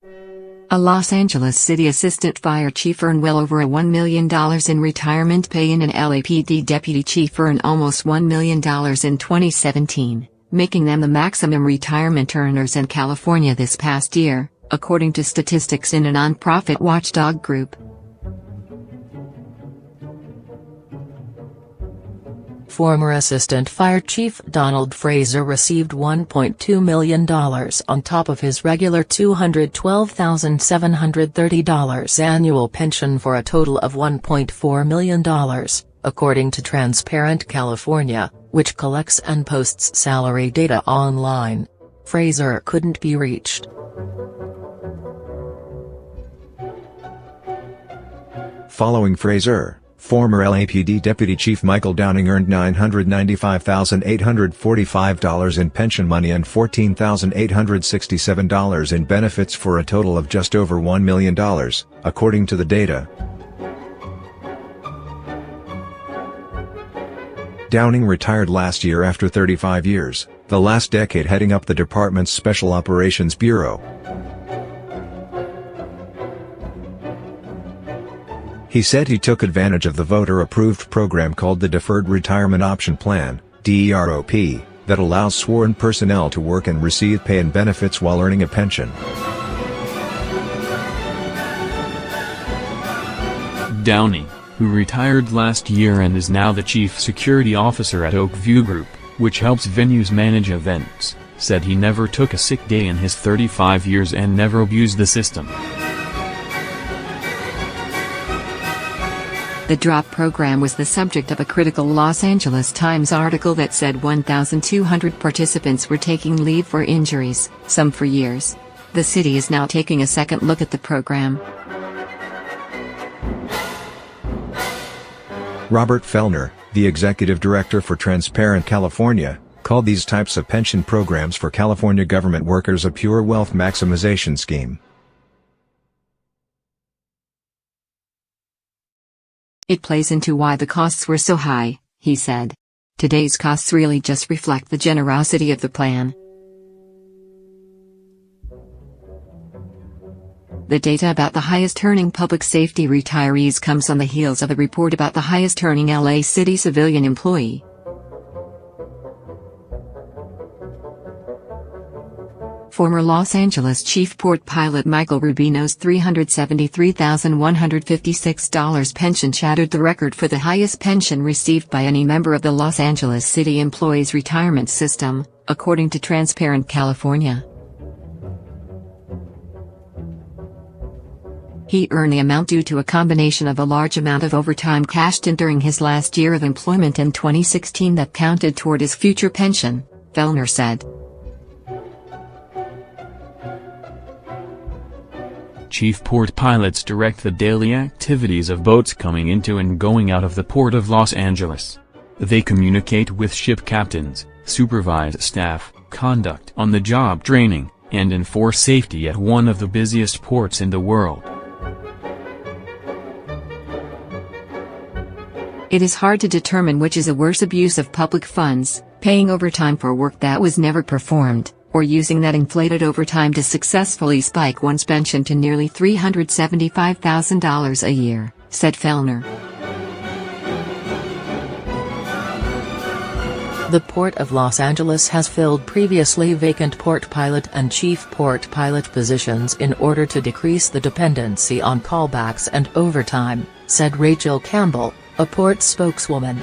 A Los Angeles City assistant fire chief earned well over $1 million in retirement pay, and an LAPD deputy chief earned almost $1 million in 2017, making them the maximum retirement earners in California this past year, according to statistics in a nonprofit watchdog group. Former Assistant Fire Chief Donald Fraser received $1.2 million on top of his regular $212,730 annual pension for a total of $1.4 million, according to Transparent California, which collects and posts salary data online. Fraser couldn't be reached. Following Fraser, former LAPD Deputy Chief Michael Downing earned $995,845 in pension money and $14,867 in benefits for a total of just over $1 million, according to the data. Downing retired last year after 35 years, the last decade heading up the department's Special Operations Bureau. He said he took advantage of the voter-approved program called the Deferred Retirement Option Plan, DEROP, that allows sworn personnel to work and receive pay and benefits while earning a pension. Downing, who retired last year and is now the chief security officer at Oak View Group, which helps venues manage events, said he never took a sick day in his 35 years and never abused the system. The DROP program was the subject of a critical Los Angeles Times article that said 1,200 participants were taking leave for injuries, some for years. The city is now taking a second look at the program. Robert Fellner, the executive director for Transparent California, called these types of pension programs for California government workers a pure wealth maximization scheme. It plays into why the costs were so high, he said. Today's costs really just reflect the generosity of the plan. The data about the highest-earning public safety retirees comes on the heels of a report about the highest-earning LA City civilian employee. Former Los Angeles Chief Port Pilot Michael Rubino's $373,156 pension shattered the record for the highest pension received by any member of the Los Angeles City Employees Retirement System, according to Transparent California. He earned the amount due to a combination of a large amount of overtime cashed in during his last year of employment in 2016 that counted toward his future pension, Fellner said. Chief port pilots direct the daily activities of boats coming into and going out of the Port of Los Angeles. They communicate with ship captains, supervise staff, conduct on-the-job training, and enforce safety at one of the busiest ports in the world. It is hard to determine which is a worse abuse of public funds, paying overtime for work that was never performed, or using that inflated overtime to successfully spike one's pension to nearly $375,000 a year, said Fellner. The Port of Los Angeles has filled previously vacant port pilot and chief port pilot positions in order to decrease the dependency on callbacks and overtime, said Rachel Campbell, a port spokeswoman.